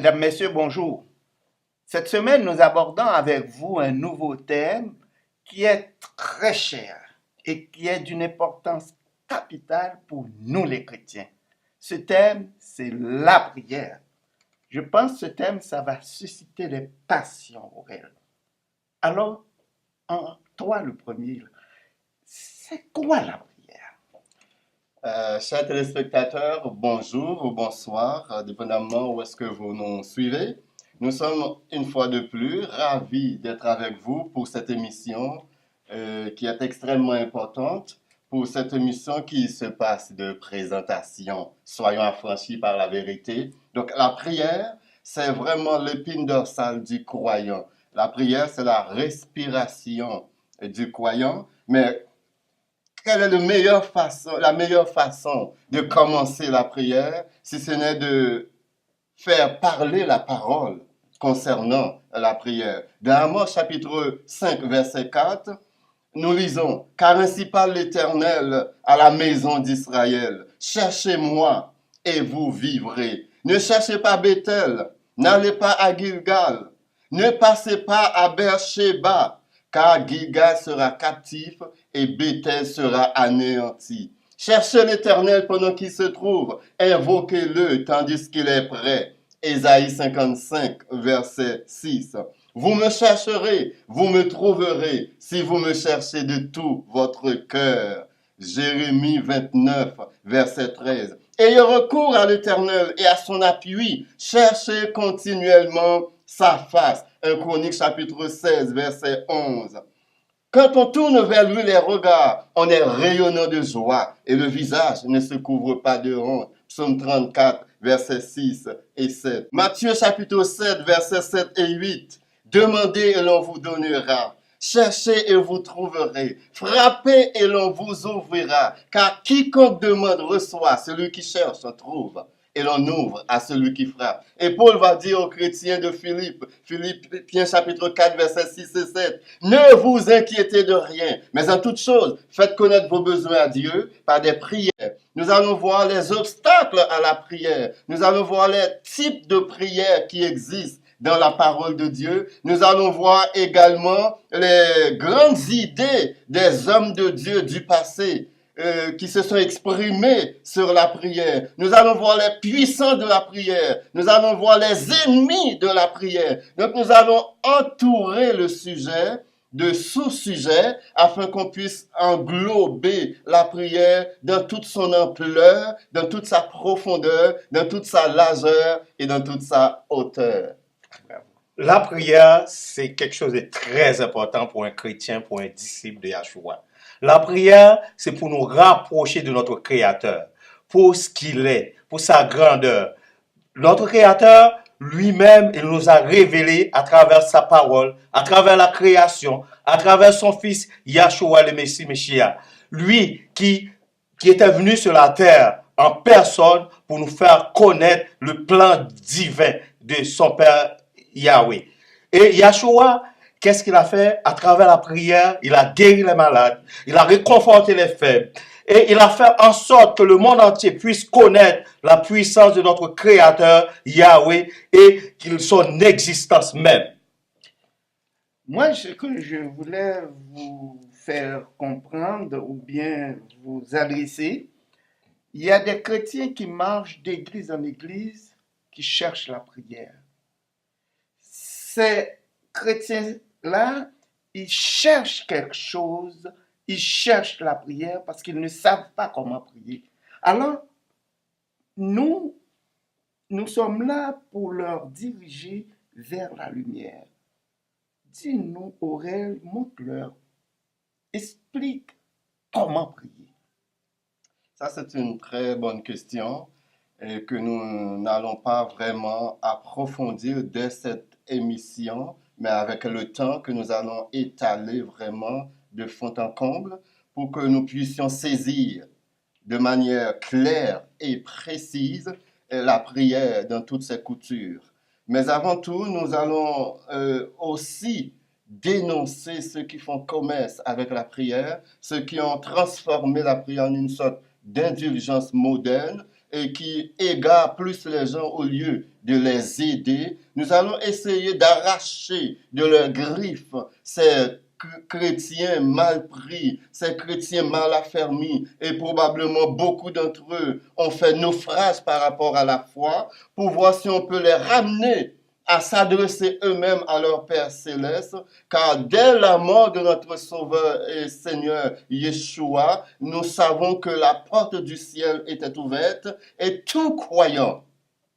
Mesdames, Messieurs, bonjour. Cette semaine, nous abordons avec vous un nouveau thème qui est très cher et qui est d'une importance capitale pour nous les chrétiens. Ce thème, c'est la prière. Je pense que ce thème, ça va susciter des passions Aurel. Alors, toi le premier, c'est quoi la prière? Chers téléspectateurs, bonjour ou bonsoir, dépendamment où est-ce que vous nous suivez. Nous sommes une fois de plus ravis d'être avec vous pour cette émission qui est extrêmement importante, pour cette émission qui se passe de présentation. Soyons affranchis par la vérité. Donc la prière, c'est vraiment l'épine dorsale du croyant. La prière, c'est la respiration du croyant, mais quelle est la meilleure façon de commencer la prière si ce n'est de faire parler la parole concernant la prière? Dans Amos chapitre 5, verset 4, nous lisons, car ainsi parle l'Éternel à la maison d'Israël. Cherchez-moi et vous vivrez. Ne cherchez pas Bethel, n'allez pas à Gilgal, ne passez pas à Beersheba, car Gilgal sera captif et Bethel sera anéanti. Cherchez l'Éternel pendant qu'il se trouve, invoquez-le tandis qu'il est prêt. Ésaïe 55, verset 6. Vous me chercherez, vous me trouverez, si vous me cherchez de tout votre cœur. Jérémie 29, verset 13. Ayez recours à l'Éternel et à son appui. Cherchez continuellement sa face. 1 Chronique chapitre 16, verset 11. Quand on tourne vers lui les regards, on est rayonnant de joie et le visage ne se couvre pas de honte. Psaume 34, versets 6 et 7. Matthieu chapitre 7, versets 7 et 8. Demandez et l'on vous donnera. Cherchez et vous trouverez. Frappez et l'on vous ouvrira. Car quiconque demande reçoit. Celui qui cherche trouve. Et l'on ouvre à celui qui frappe. Et Paul va dire aux chrétiens de Philippiens chapitre 4, versets 6 et 7, ne vous inquiétez de rien, mais en toute chose, faites connaître vos besoins à Dieu par des prières. Nous allons voir les obstacles à la prière. Nous allons voir les types de prières qui existent dans la parole de Dieu. Nous allons voir également les grandes idées des hommes de Dieu du passé qui se sont exprimés sur la prière. Nous allons voir les puissants de la prière. Nous allons voir les ennemis de la prière. Donc nous allons entourer le sujet de sous-sujets afin qu'on puisse englober la prière dans toute son ampleur, dans toute sa profondeur, dans toute sa largeur et dans toute sa hauteur. La prière, c'est quelque chose de très important pour un chrétien, pour un disciple de Yahshua. La prière, c'est pour nous rapprocher de notre Créateur, pour ce qu'il est, pour sa grandeur. Notre Créateur, lui-même, il nous a révélé à travers sa parole, à travers la création, à travers son Fils Yahshua le Messie Messia. Lui qui était venu sur la terre en personne pour nous faire connaître le plan divin de son Père Yahweh. Et Yahshua, qu'est-ce qu'il a fait? À travers la prière, il a guéri les malades, il a réconforté les faibles. Et il a fait en sorte que le monde entier puisse connaître la puissance de notre Créateur, Yahweh, et son existence même. Moi, ce que je voulais vous faire comprendre ou bien vous adresser, il y a des chrétiens qui marchent d'église en église, qui cherchent la prière. Ces chrétiens-là, ils cherchent quelque chose, ils cherchent la prière parce qu'ils ne savent pas comment prier. Alors, nous sommes là pour leur diriger vers la lumière. Dis-nous, Aurel, montre-leur, explique comment prier. Ça, c'est une très bonne question et que nous n'allons pas vraiment approfondir dès cette émission, mais avec le temps que nous allons étaler vraiment de fond en comble pour que nous puissions saisir de manière claire et précise la prière dans toutes ses coutures. Mais avant tout, nous allons aussi dénoncer ceux qui font commerce avec la prière, ceux qui ont transformé la prière en une sorte d'indulgence moderne et qui égare plus les gens au lieu de les aider, nous allons essayer d'arracher de leurs griffes ces chrétiens mal pris, ces chrétiens mal affermis, et probablement beaucoup d'entre eux ont fait naufrage par rapport à la foi, pour voir si on peut les ramener à s'adresser eux-mêmes à leur Père céleste, car dès la mort de notre Sauveur et Seigneur Yeshua, nous savons que la porte du ciel était ouverte et tout croyant,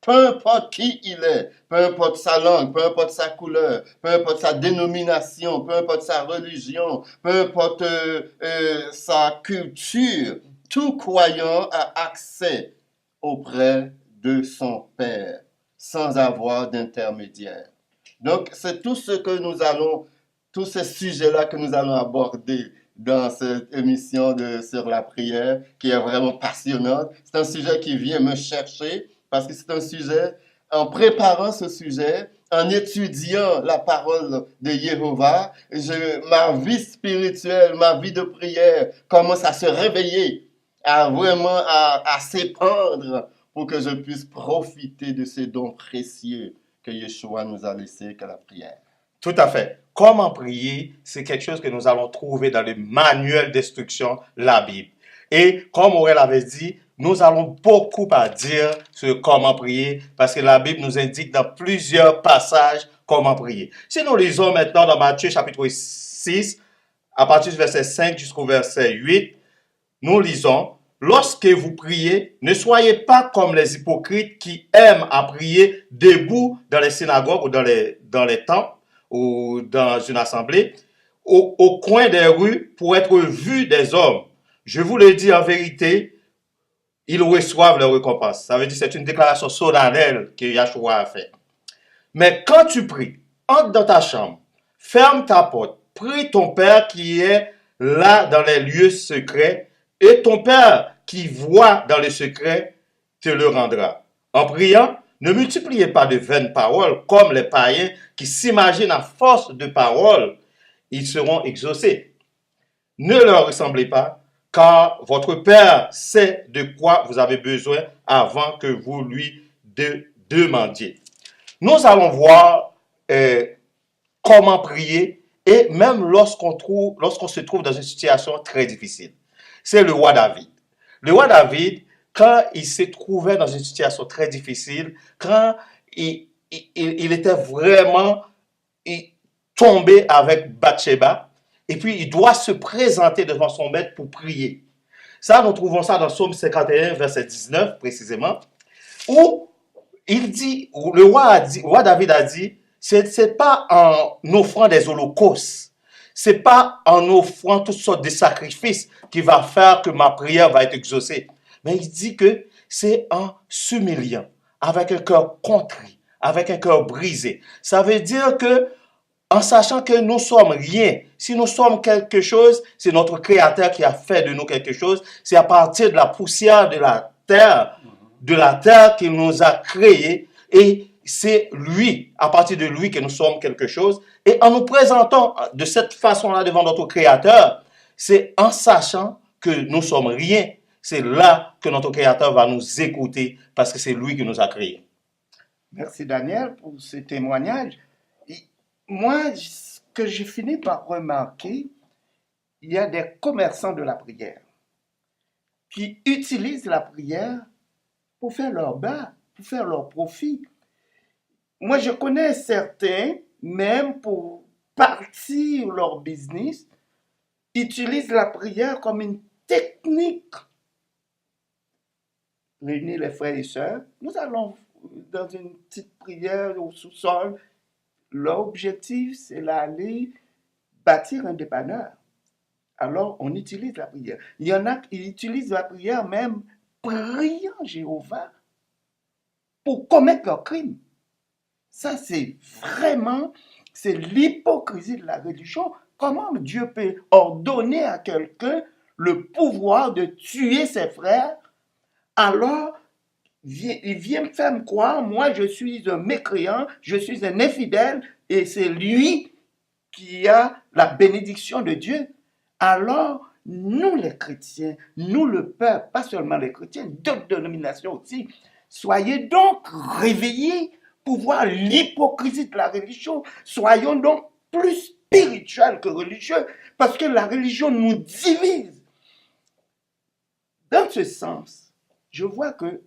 peu importe qui il est, peu importe sa langue, peu importe sa couleur, peu importe sa dénomination, peu importe sa religion, peu importe sa culture, tout croyant a accès auprès de son Père sans avoir d'intermédiaire. Donc, c'est tout ce que nous allons, tous ces sujets-là que nous allons aborder dans cette émission sur la prière, qui est vraiment passionnante. C'est un sujet qui vient me chercher, parce que c'est un sujet, en préparant ce sujet, en étudiant la parole de Jéhovah, ma vie spirituelle, ma vie de prière commence à se réveiller, à s'épandre, pour que je puisse profiter de ces dons précieux que Yeshua nous a laissés, que la prière. Tout à fait. Comment prier, c'est quelque chose que nous allons trouver dans le manuel d'instruction, la Bible. Et comme Aurel avait dit, nous allons beaucoup à dire sur comment prier, parce que la Bible nous indique dans plusieurs passages comment prier. Si nous lisons maintenant dans Matthieu chapitre 6, à partir du verset 5 jusqu'au verset 8, nous lisons: lorsque vous priez, ne soyez pas comme les hypocrites qui aiment à prier debout dans les synagogues ou dans les temples ou dans une assemblée, au coin des rues pour être vus des hommes. Je vous le dis en vérité, ils reçoivent leur récompense. Ça veut dire que c'est une déclaration solennelle que Yahshua a fait. Mais quand tu pries, entre dans ta chambre, ferme ta porte, prie ton Père qui est là dans les lieux secrets, et ton Père qui voit dans le secret te le rendra. En priant, ne multipliez pas de vaines paroles comme les païens qui s'imaginent à force de paroles, ils seront exaucés. Ne leur ressemblez pas, car votre Père sait de quoi vous avez besoin avant que vous lui demandiez. Nous allons voir comment prier, et même lorsqu'on se trouve dans une situation très difficile. C'est le roi David. Le roi David, quand il se trouvait dans une situation très difficile, quand il était vraiment tombé avec Bathsheba, et puis il doit se présenter devant son maître pour prier. Ça, nous trouvons ça dans Psaume 51, verset 19, précisément, où il dit, où le roi David a dit, c'est pas en offrant des holocaustes, c'est pas en offrant toutes sortes de sacrifices qui va faire que ma prière va être exaucée. Mais il dit que c'est en s'humiliant, avec un cœur contrit, avec un cœur brisé. Ça veut dire que, en sachant que nous sommes rien, si nous sommes quelque chose, c'est notre Créateur qui a fait de nous quelque chose. C'est à partir de la poussière de la terre qu'il nous a créés, et c'est lui, à partir de lui, que nous sommes quelque chose. Et en nous présentant de cette façon-là devant notre Créateur, c'est en sachant que nous sommes rien, c'est là que notre Créateur va nous écouter, parce que c'est lui qui nous a créés. Merci Daniel pour ce témoignage. Moi, ce que j'ai fini par remarquer, il y a des commerçants de la prière qui utilisent la prière pour faire leur bas, pour faire leur profit. Moi, je connais certains, même pour partir leur business, utilisent la prière comme une technique. Réunir les frères et sœurs, nous allons dans une petite prière au sous-sol. L'objectif, c'est d'aller bâtir un dépanneur. Alors, on utilise la prière. Il y en a qui utilisent la prière même priant Jéhovah pour commettre leur crime. Ça, c'est l'hypocrisie de la religion. Comment Dieu peut ordonner à quelqu'un le pouvoir de tuer ses frères, alors il vient me faire me croire, moi je suis un mécréant, je suis un infidèle, et c'est lui qui a la bénédiction de Dieu. Alors, nous les chrétiens, nous le peuple, pas seulement les chrétiens, d'autres dénominations aussi, soyez donc réveillés pour voir l'hypocrisie de la religion. Soyons donc plus spirituels que religieux, parce que la religion nous divise. Dans ce sens, je vois que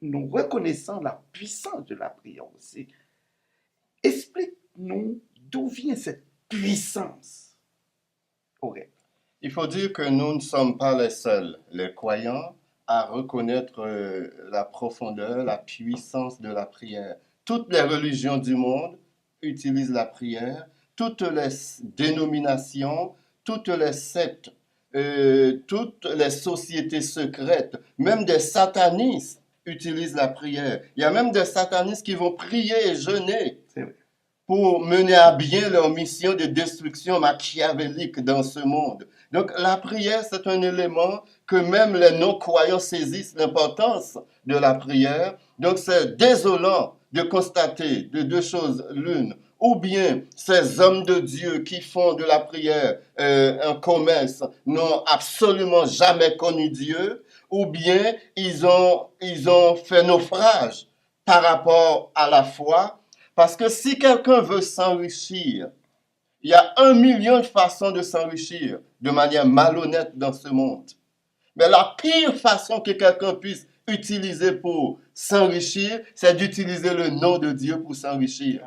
nous reconnaissons la puissance de la prière aussi. Explique-nous d'où vient cette puissance. Aurèle. Il faut dire que nous ne sommes pas les seuls, les croyants, à reconnaître la profondeur, la puissance de la prière. Toutes les religions du monde utilisent la prière, toutes les dénominations, toutes les sectes, toutes les sociétés secrètes, même des satanistes utilisent la prière. Il y a même des satanistes qui vont prier et jeûner pour mener à bien leur mission de destruction machiavélique dans ce monde. Donc la prière, c'est un élément que même les non-croyants saisissent l'importance de la prière. Donc c'est désolant de constater de deux choses l'une. Ou bien ces hommes de Dieu qui font de la prière un commerce n'ont absolument jamais connu Dieu, ou bien ils ont fait naufrage par rapport à la foi. Parce que si quelqu'un veut s'enrichir, il y a 1 million de façons de s'enrichir de manière malhonnête dans ce monde. Mais la pire façon que quelqu'un puisse utiliser pour s'enrichir, c'est d'utiliser le nom de Dieu pour s'enrichir.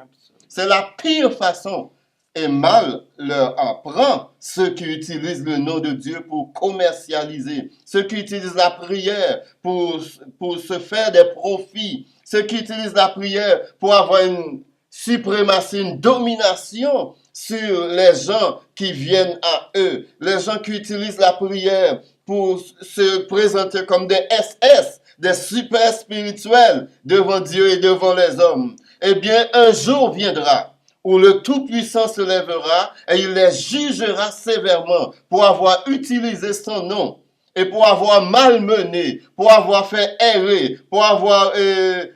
C'est la pire façon. Et mal leur apprend ceux qui utilisent le nom de Dieu pour commercialiser, ceux qui utilisent la prière pour se faire des profits, ceux qui utilisent la prière pour avoir une suprématie, une domination sur les gens qui viennent à eux, les gens qui utilisent la prière pour se présenter comme des SS, des super spirituels devant Dieu et devant les hommes. Eh bien, un jour viendra où le Tout-Puissant se lèvera et il les jugera sévèrement pour avoir utilisé son nom et pour avoir malmené, pour avoir fait errer, pour avoir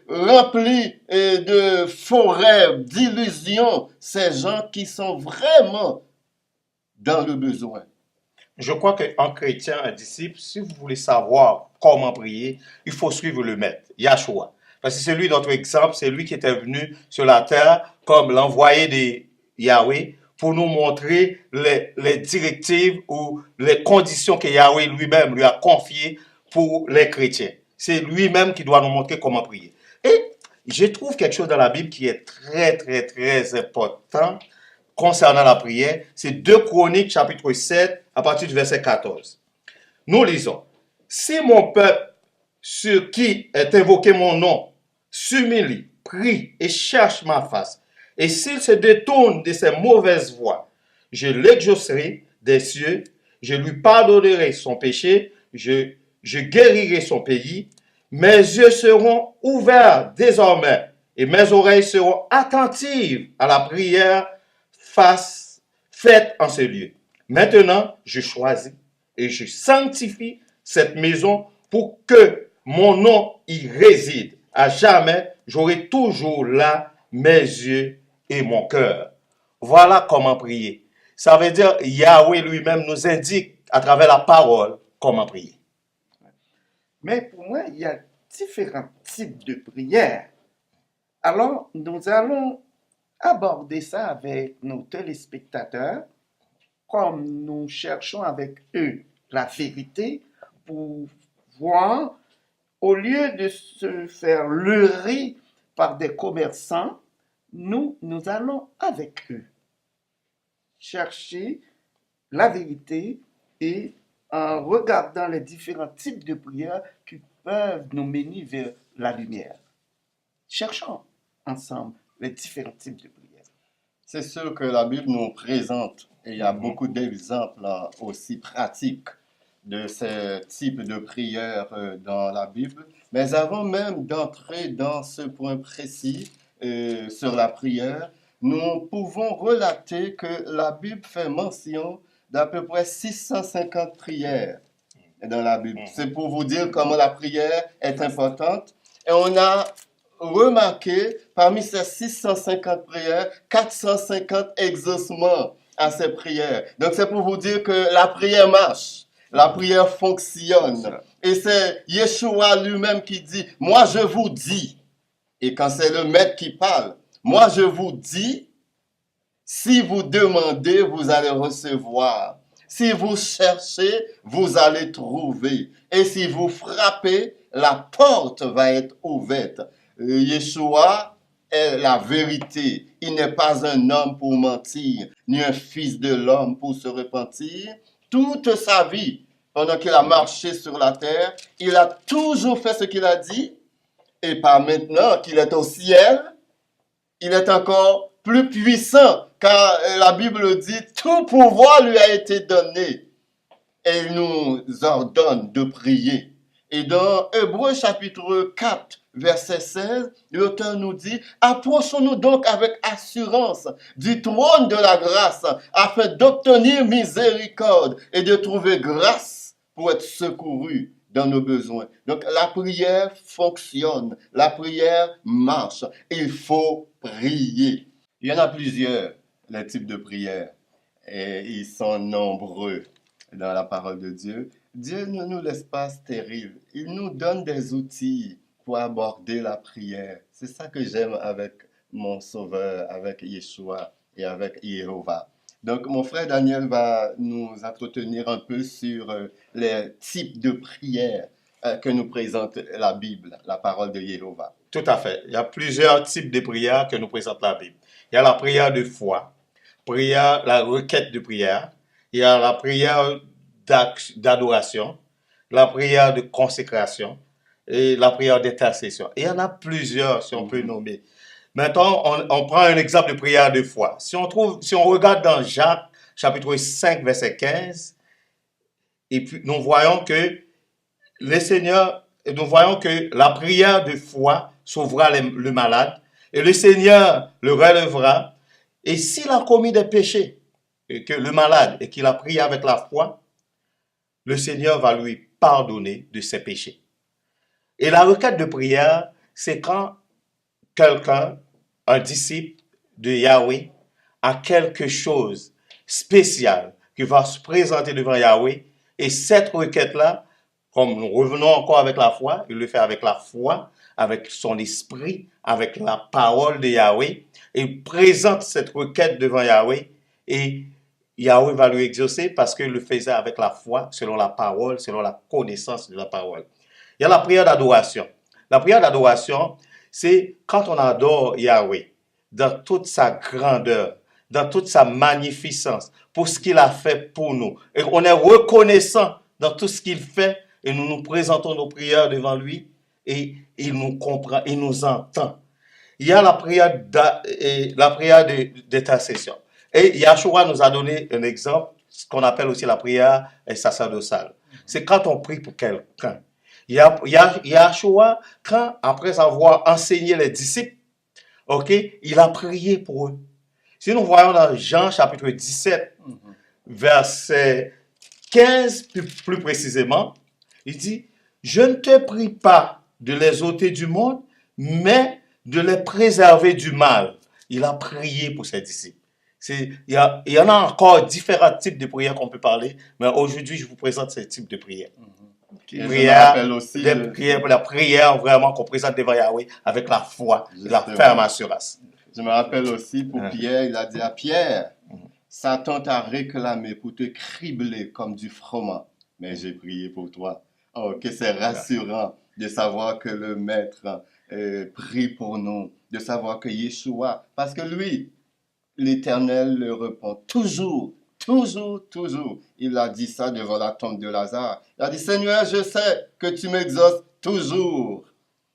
rempli de faux rêves, d'illusions, ces gens qui sont vraiment dans le besoin. Je crois qu'un chrétien, un disciple, si vous voulez savoir comment prier, il faut suivre le maître, Yahshua. Parce que c'est lui notre exemple, c'est lui qui était venu sur la terre comme l'envoyé de Yahweh pour nous montrer les directives ou les conditions que Yahweh lui-même lui a confiées pour les chrétiens. C'est lui-même qui doit nous montrer comment prier. Et je trouve quelque chose dans la Bible qui est très, très, très important concernant la prière. C'est 2 Chroniques, chapitre 7, à partir du verset 14. Nous lisons. « Si mon peuple, sur qui est invoqué mon nom, s'humilie, prie et cherche ma face, et s'il se détourne de ses mauvaises voies, je l'exaucerai des cieux, je lui pardonnerai son péché, je guérirai son pays, mes yeux seront ouverts désormais, et mes oreilles seront attentives à la prière faite en ce lieu. Maintenant, je choisis et je sanctifie cette maison pour que mon nom y réside. À jamais, j'aurai toujours là mes yeux et mon cœur. Voilà comment prier. Ça veut dire Yahweh lui-même nous indique à travers la parole comment prier. Mais pour moi, il y a différents types de prières. Alors, nous allons aborder ça avec nos téléspectateurs, comme nous cherchons avec eux la vérité pour voir, au lieu de se faire leurrer par des commerçants, nous allons avec eux chercher la vérité et en regardant les différents types de prières qui peuvent nous mener vers la lumière. Cherchons ensemble les différents types de prières. C'est sûr que la Bible nous présente, et il y a beaucoup d'exemples aussi pratiques de ces types de prières dans la Bible. Mais avant même d'entrer dans ce point précis sur la prière, nous pouvons relater que la Bible fait mention d'à peu près 650 prières dans la Bible. C'est pour vous dire comment la prière est importante. Et on a remarqué parmi ces 650 prières, 450 exaucements à ces prières. Donc c'est pour vous dire que la prière marche. La prière fonctionne. Et c'est Yeshua lui-même qui dit, moi je vous dis, et quand c'est le maître qui parle, moi je vous dis, si vous demandez, vous allez recevoir. Si vous cherchez, vous allez trouver. Et si vous frappez, la porte va être ouverte. Yeshua est la vérité. Il n'est pas un homme pour mentir, ni un fils de l'homme pour se repentir. Toute sa vie, pendant qu'il a marché sur la terre, il a toujours fait ce qu'il a dit. Et par maintenant qu'il est au ciel, il est encore plus puissant, car la Bible dit, tout pouvoir lui a été donné. Et il nous ordonne de prier. Et dans Hébreux chapitre 4, verset 16, l'auteur nous dit, approchons-nous donc avec assurance du trône de la grâce, afin d'obtenir miséricorde et de trouver grâce pour être secouru dans nos besoins. Donc la prière fonctionne, la prière marche. Il faut prier. Il y en a plusieurs, les types de prières, et ils sont nombreux dans la parole de Dieu. Dieu ne nous laisse pas stériles. Il nous donne des outils pour aborder la prière. C'est ça que j'aime avec mon Sauveur, avec Yeshua et avec Jéhovah. Donc, mon frère Daniel va nous entretenir un peu sur les types de prières que nous présente la Bible, la parole de Jéhovah. Tout à fait. Il y a plusieurs types de prières que nous présente la Bible. Il y a la prière de foi, prière, la requête de prière. Il y a la prière d'adoration, la prière de consécration et la prière d'intercession. Il y en a plusieurs, si on peut nommer. Maintenant, on prend un exemple de prière de foi. Si on regarde dans Jacques, chapitre 5, verset 15, et puis nous voyons que la prière de foi sauvera le malade, et le Seigneur le relèvera. Et s'il a commis des péchés, et que le malade, et qu'il a prié avec la foi, le Seigneur va lui pardonner de ses péchés. Et la requête de prière, c'est quand quelqu'un, un disciple de Yahweh, a quelque chose spécial qui va se présenter devant Yahweh. Et cette requête-là, comme nous revenons encore avec la foi, il le fait avec la foi, avec son esprit, avec la parole de Yahweh. Et il présente cette requête devant Yahweh et Yahweh va lui exaucer parce qu'il le faisait avec la foi, selon la parole, selon la connaissance de la parole. Il y a la prière d'adoration. La prière d'adoration, c'est quand on adore Yahweh dans toute sa grandeur, dans toute sa magnificence, pour ce qu'il a fait pour nous. Et on est reconnaissant dans tout ce qu'il fait et nous nous présentons nos prières devant lui et il nous comprend, il nous entend. Il y a la prière d'intercession. Et Yahshua nous a donné un exemple, ce qu'on appelle aussi la prière sacerdotale. C'est quand on prie pour quelqu'un. Yahshua, quand, après avoir enseigné les disciples, il a prié pour eux. Si nous voyons dans Jean chapitre 17, verset 15 plus précisément, il dit, je ne te prie pas de les ôter du monde, mais de les préserver du mal. Il a prié pour ses disciples. Il y en a encore différents types de prières qu'on peut parler, mais aujourd'hui, je vous présente ces types de prières. La prière vraiment qu'on présente devant Yahweh avec la foi, la ferme assurance. Je me rappelle aussi pour Pierre, il a dit à Pierre, Satan t'a réclamé pour te cribler comme du froment, mais j'ai prié pour toi. Oh, que c'est rassurant de savoir que le Maître prie pour nous, de savoir que Yeshua, parce que lui, l'Éternel le répond toujours, toujours, toujours. Il a dit ça devant la tombe de Lazare. Il a dit, Seigneur, je sais que tu m'exauces toujours,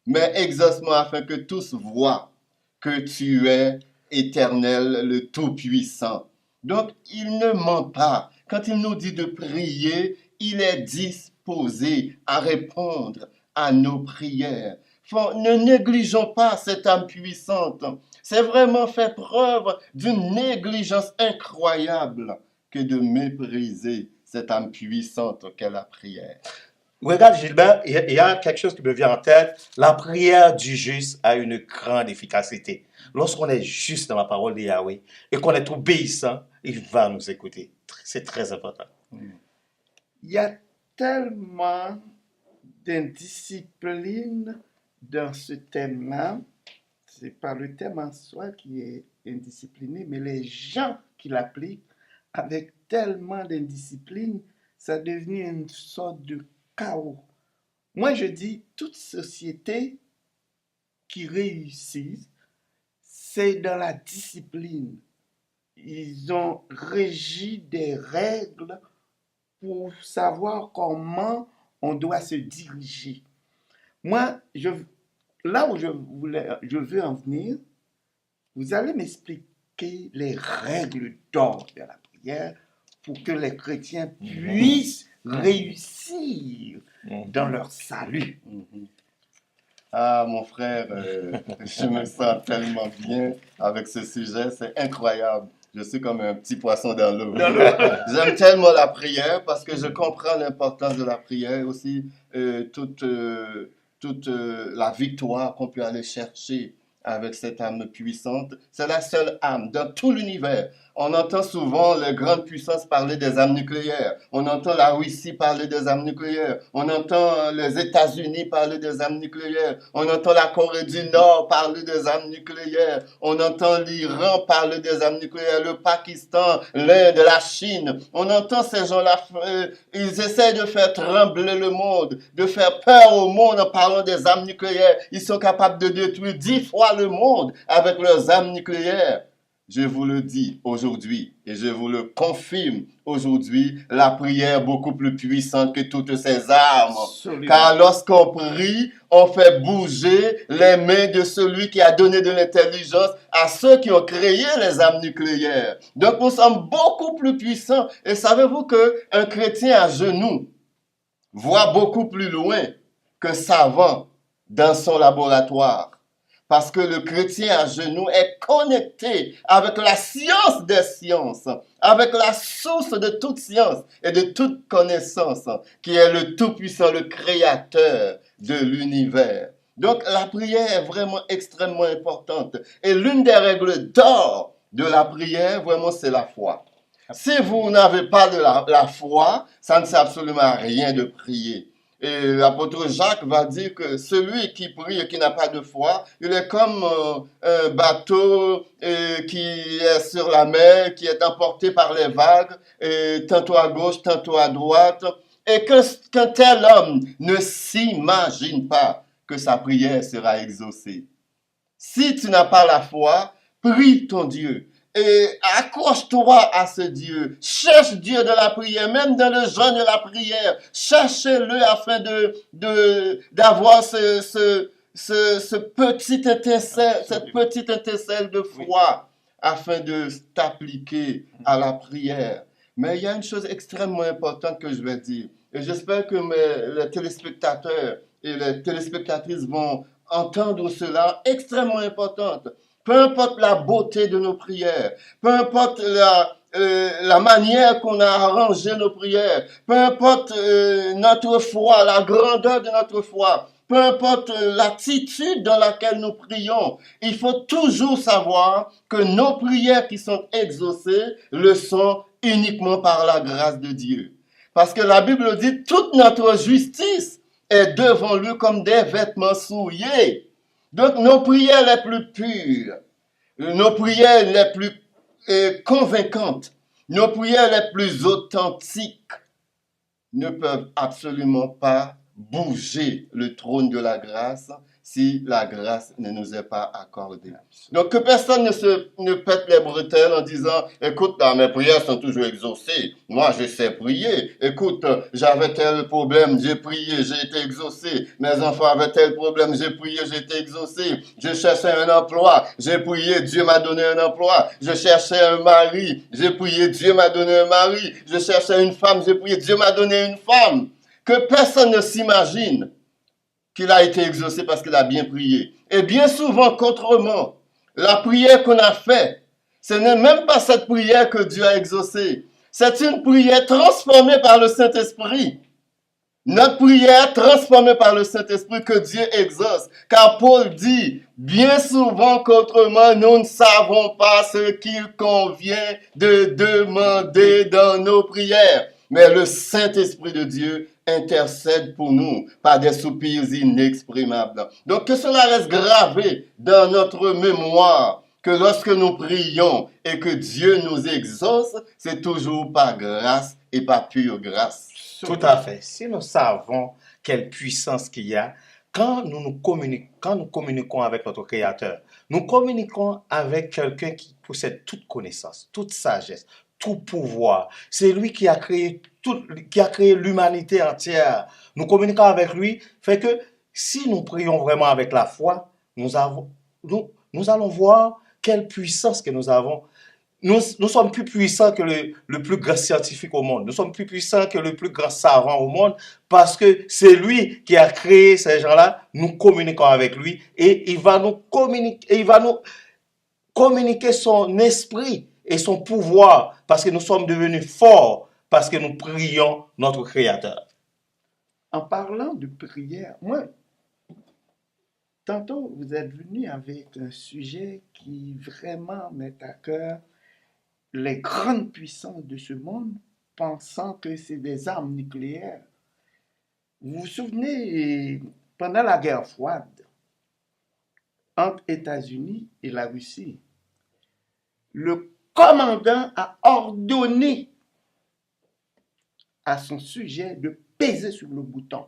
mais exauce-moi afin que tous voient que tu es éternel, le Tout-Puissant. Donc, il ne ment pas. Quand il nous dit de prier, il est disposé à répondre à nos prières. Ne négligeons pas cette âme puissante. C'est vraiment faire preuve d'une négligence incroyable que de mépriser cette âme puissante qu'est la prière. Regarde, Gilbert, il y a quelque chose qui me vient en tête. La prière du juste a une grande efficacité. Lorsqu'on est juste dans la parole de Yahweh et qu'on est obéissant, il va nous écouter. C'est très important. Il y a tellement d'indiscipline dans ce thème-là. C'est pas le thème en soi qui est indiscipliné, mais les gens qui l'appliquent avec tellement d'indiscipline, ça devient une sorte de chaos. Moi, je dis, toute société qui réussit, c'est dans la discipline. Ils ont régi des règles pour savoir comment on doit se diriger. Moi, là où je veux en venir, vous allez m'expliquer les règles d'or de la prière pour que les chrétiens puissent réussir dans leur salut. Ah, mon frère, je me sens tellement bien avec ce sujet, c'est incroyable. Je suis comme un petit poisson dans l'eau. J'aime tellement la prière parce que je comprends l'importance de la prière aussi, toute la victoire qu'on peut aller chercher avec cette âme puissante. C'est la seule âme dans tout l'univers. On entend souvent les grandes puissances parler des armes nucléaires. On entend la Russie parler des armes nucléaires. On entend les États-Unis parler des armes nucléaires. On entend la Corée du Nord parler des armes nucléaires. On entend l'Iran parler des armes nucléaires, le Pakistan, l'Inde, la Chine. On entend ces gens-là, ils essaient de faire trembler le monde, de faire peur au monde en parlant des armes nucléaires. Ils sont capables de détruire 10 fois le monde avec leurs armes nucléaires. Je vous le dis aujourd'hui et je vous le confirme aujourd'hui, la prière est beaucoup plus puissante que toutes ces armes. Absolument. Car lorsqu'on prie, on fait bouger les mains de celui qui a donné de l'intelligence à ceux qui ont créé les armes nucléaires. Donc nous sommes beaucoup plus puissants. Et savez-vous qu'un chrétien à genoux voit beaucoup plus loin qu'un savant dans son laboratoire? Parce que le chrétien à genoux est connecté avec la science des sciences, avec la source de toute science et de toute connaissance, qui est le Tout-Puissant, le Créateur de l'univers. Donc la prière est vraiment extrêmement importante. Et l'une des règles d'or de la prière, vraiment, c'est la foi. Si vous n'avez pas de la foi, ça ne sert absolument à rien de prier. Et l'apôtre Jacques va dire que celui qui prie et qui n'a pas de foi, il est comme un bateau qui est sur la mer, qui est emporté par les vagues, et tantôt à gauche, tantôt à droite. Et qu'un tel homme ne s'imagine pas que sa prière sera exaucée. Si tu n'as pas la foi, prie ton Dieu. Et accroche-toi à ce Dieu. Cherche Dieu de la prière, même dans le jeûne de la prière. Cherchez-le afin d'avoir ce petit étincelle, cette petite étincelle de foi afin de t'appliquer à la prière. Mais il y a une chose extrêmement importante que je vais dire. Et j'espère que les téléspectateurs et les téléspectatrices vont entendre cela, extrêmement importante. Peu importe la beauté de nos prières, peu importe la manière qu'on a arrangé nos prières, peu importe notre foi, la grandeur de notre foi, peu importe l'attitude dans laquelle nous prions, il faut toujours savoir que nos prières qui sont exaucées le sont uniquement par la grâce de Dieu. Parce que la Bible dit, toute notre justice est devant lui comme des vêtements souillés. Donc, nos prières les plus pures, nos prières les plus convaincantes, nos prières les plus authentiques ne peuvent absolument pas bouger le trône de la grâce si la grâce ne nous est pas accordée. Donc, que personne ne pète les bretelles en disant, écoute, mes prières sont toujours exaucées. Moi, je sais prier. Écoute, j'avais tel problème, j'ai prié, j'ai été exaucé. Mes enfants avaient tel problème, j'ai prié, j'ai été exaucé. Je cherchais un emploi, j'ai prié, Dieu m'a donné un emploi. Je cherchais un mari, j'ai prié, Dieu m'a donné un mari. Je cherchais une femme, j'ai prié, Dieu m'a donné une femme. Que personne ne s'imagine qu'il a été exaucé parce qu'il a bien prié. Et bien souvent, qu'autrement, la prière qu'on a faite, ce n'est même pas cette prière que Dieu a exaucée. C'est une prière transformée par le Saint-Esprit. Notre prière transformée par le Saint-Esprit que Dieu exauce. Car Paul dit, bien souvent qu'autrement, nous ne savons pas ce qu'il convient de demander dans nos prières. mais le Saint-Esprit de Dieu intercède pour nous par des soupirs inexprimables. Donc que cela reste gravé dans notre mémoire, que lorsque nous prions et que Dieu nous exauce, c'est toujours par grâce et par pure grâce. Tout à fait. Si nous savons quelle puissance qu'il y a, quand nous communiquons avec notre Créateur, nous communiquons avec quelqu'un qui possède toute connaissance, toute sagesse, tout pouvoir. C'est lui qui a créé l'humanité entière. Nous communiquons avec lui, fait que si nous prions vraiment avec la foi, nous allons voir quelle puissance que nous avons. Nous sommes plus puissants que le plus grand scientifique au monde. Nous sommes plus puissants que le plus grand savant au monde parce que c'est lui qui a créé ces gens-là. Nous communiquons avec lui et il va nous communiquer son esprit et son pouvoir parce que nous sommes devenus forts, parce que nous prions notre Créateur. En parlant de prière, moi, tantôt vous êtes venu avec un sujet qui vraiment met à cœur les grandes puissances de ce monde, pensant que c'est des armes nucléaires. Vous vous souvenez, pendant la guerre froide, entre États-Unis et la Russie, le commandant a ordonné à son sujet de peser sur le bouton.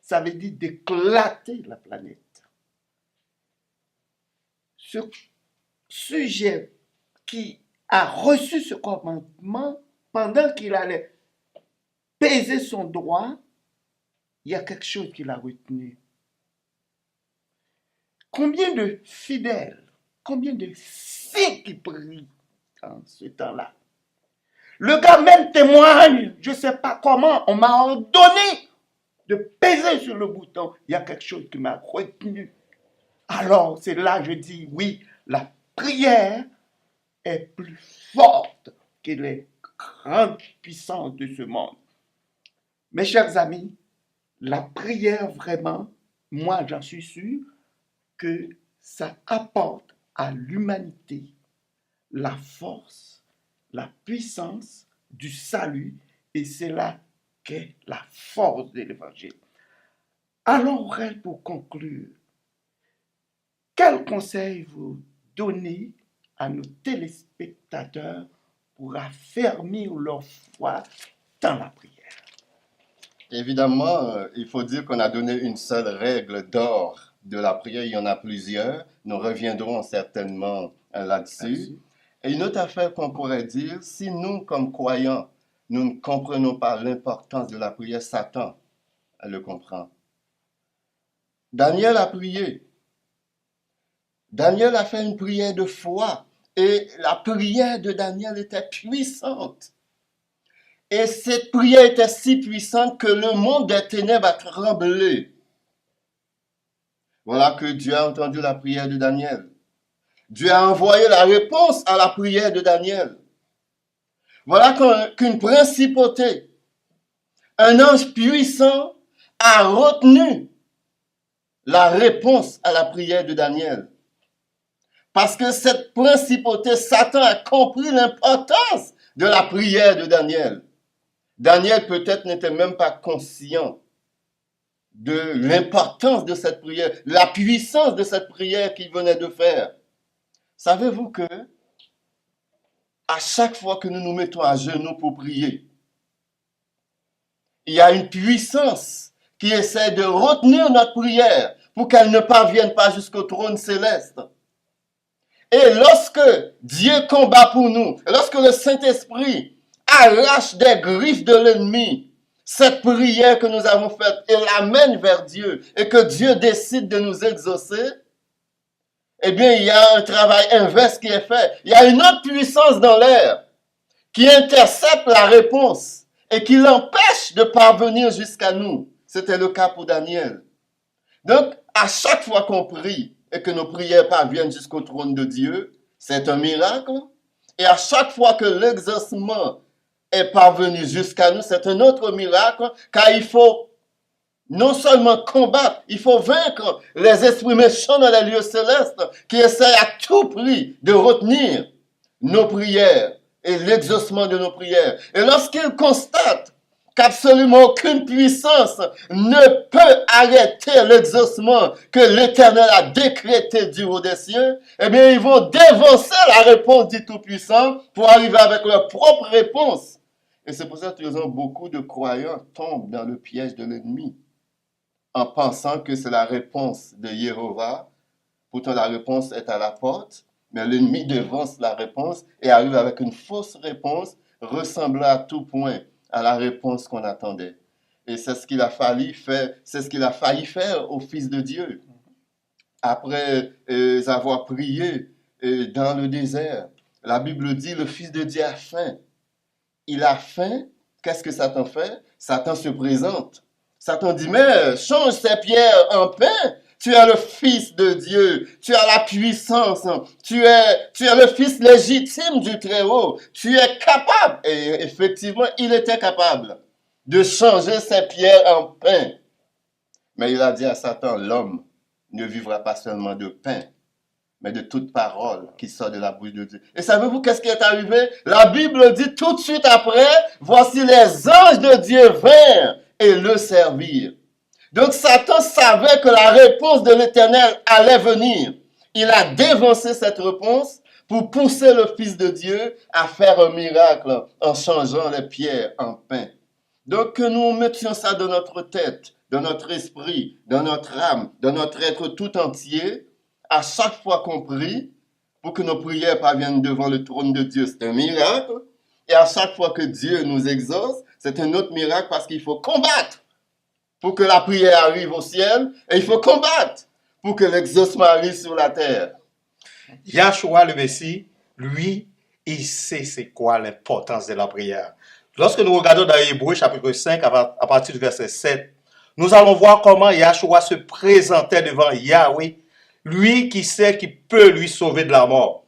Ça veut dire d'éclater la planète. Ce sujet qui a reçu ce commandement, pendant qu'il allait peser son droit, il y a quelque chose qu'il a retenu. Combien de fidèles, combien de saints qui prient en ce temps-là? Le gars même témoigne, je ne sais pas comment, on m'a ordonné de peser sur le bouton. Il y a quelque chose qui m'a retenu. Alors, c'est là que je dis, oui, la prière est plus forte que les grandes puissances de ce monde. Mes chers amis, la prière vraiment, moi j'en suis sûr, que ça apporte à l'humanité la force, la puissance du salut, et c'est là qu'est la force de l'évangile. Alors, Aurel, pour conclure, quel conseil vous donnez à nos téléspectateurs pour affermir leur foi dans la prière? Évidemment, il faut dire qu'on a donné une seule règle d'or de la prière. Il y en a plusieurs. Nous reviendrons certainement là-dessus. Et une autre affaire qu'on pourrait dire, si nous, comme croyants, nous ne comprenons pas l'importance de la prière, Satan le comprend. Daniel a prié. Daniel a fait une prière de foi. Et la prière de Daniel était puissante. Et cette prière était si puissante que le monde des ténèbres a tremblé. Voilà que Dieu a entendu la prière de Daniel. Dieu a envoyé la réponse à la prière de Daniel. Voilà qu'une principauté, un ange puissant a retenu la réponse à la prière de Daniel. Parce que cette principauté, Satan a compris l'importance de la prière de Daniel. Daniel peut-être n'était même pas conscient de l'importance de cette prière, la puissance de cette prière qu'il venait de faire. Savez-vous que à chaque fois que nous nous mettons à genoux pour prier, il y a une puissance qui essaie de retenir notre prière pour qu'elle ne parvienne pas jusqu'au trône céleste. Et lorsque Dieu combat pour nous, lorsque le Saint-Esprit arrache des griffes de l'ennemi cette prière que nous avons faite et l'amène vers Dieu et que Dieu décide de nous exaucer, eh bien, il y a un travail inverse qui est fait. Il y a une autre puissance dans l'air qui intercepte la réponse et qui l'empêche de parvenir jusqu'à nous. C'était le cas pour Daniel. Donc, à chaque fois qu'on prie et que nos prières parviennent jusqu'au trône de Dieu, c'est un miracle. Et à chaque fois que l'exaucement est parvenu jusqu'à nous, c'est un autre miracle, car il faut non seulement combattre, il faut vaincre les esprits méchants dans les lieux célestes qui essaient à tout prix de retenir nos prières et l'exaucement de nos prières. Et lorsqu'il constate qu'absolument aucune puissance ne peut arrêter l'exaucement que l'Éternel a décrété du haut des cieux, eh bien, ils vont dévancer la réponse du Tout-Puissant pour arriver avec leur propre réponse. Et c'est pour cette raison beaucoup de croyants tombent dans le piège de l'ennemi en pensant que c'est la réponse de Jéhovah. Pourtant, la réponse est à la porte, mais l'ennemi devance la réponse et arrive avec une fausse réponse ressemblant à tout point à la réponse qu'on attendait. Et c'est ce qu'il a failli faire au Fils de Dieu. Après avoir prié dans le désert, la Bible dit, le Fils de Dieu a faim. Il a faim, qu'est-ce que Satan fait? Satan se présente. Satan dit, mais change ces pierres en pain. Tu es le Fils de Dieu, tu as la puissance, tu es le Fils légitime du Très-Haut, tu es capable. Et effectivement, il était capable de changer ces pierres en pain. Mais il a dit à Satan, l'homme ne vivra pas seulement de pain, mais de toute parole qui sort de la bouche de Dieu. Et savez-vous qu'est-ce qui est arrivé? La Bible dit tout de suite après, voici les anges de Dieu vinrent et le servirent. Donc Satan savait que la réponse de l'Éternel allait venir. Il a dévancé cette réponse pour pousser le Fils de Dieu à faire un miracle en changeant les pierres en pain. Donc que nous mettions ça dans notre tête, dans notre esprit, dans notre âme, dans notre être tout entier, à chaque fois qu'on prie, pour que nos prières parviennent devant le trône de Dieu, c'est un miracle. Et à chaque fois que Dieu nous exauce, c'est un autre miracle parce qu'il faut combattre pour que la prière arrive au ciel, et il faut combattre pour que l'exaucement arrive sur la terre. Yahshua le Messie, lui, il sait c'est quoi l'importance de la prière. Lorsque nous regardons dans Hébreux chapitre 5, à partir du verset 7, nous allons voir comment Yahshua se présentait devant Yahweh, lui qui sait qu'il peut lui sauver de la mort.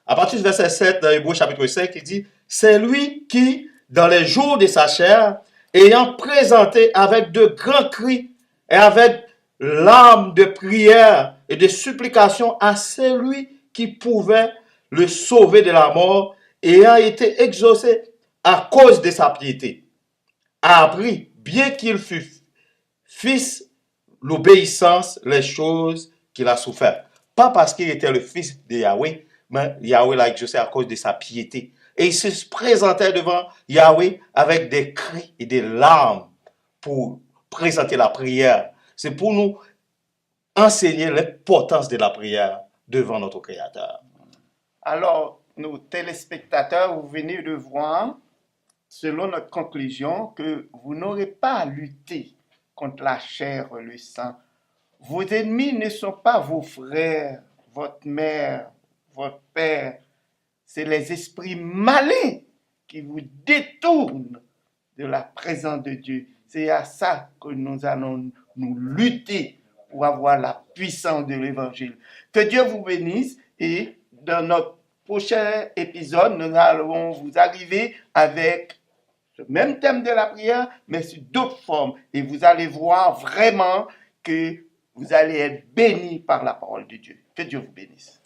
À partir du verset 7 dans Hébreux chapitre 5, il dit, c'est lui qui, dans les jours de sa chair, ayant présenté avec de grands cris et avec larmes de prière et de supplication à celui qui pouvait le sauver de la mort, ayant été exaucé à cause de sa piété, a appris, bien qu'il fût fils, l'obéissance, les choses qu'il a souffert. Pas parce qu'il était le fils de Yahweh, mais Yahweh l'a exaucé à cause de sa piété. Et il se présentait devant Yahweh avec des cris et des larmes pour présenter la prière. C'est pour nous enseigner l'importance de la prière devant notre Créateur. Alors, nos téléspectateurs, vous venez de voir, selon notre conclusion, que vous n'aurez pas à lutter contre la chair et le sang. Vos ennemis ne sont pas vos frères, votre mère, votre père. C'est les esprits malins qui vous détournent de la présence de Dieu. C'est à ça que nous allons nous lutter pour avoir la puissance de l'Évangile. Que Dieu vous bénisse et dans notre prochain épisode, nous allons vous arriver avec le même thème de la prière, mais sous d'autres formes. Et vous allez voir vraiment que vous allez être bénis par la parole de Dieu. Que Dieu vous bénisse.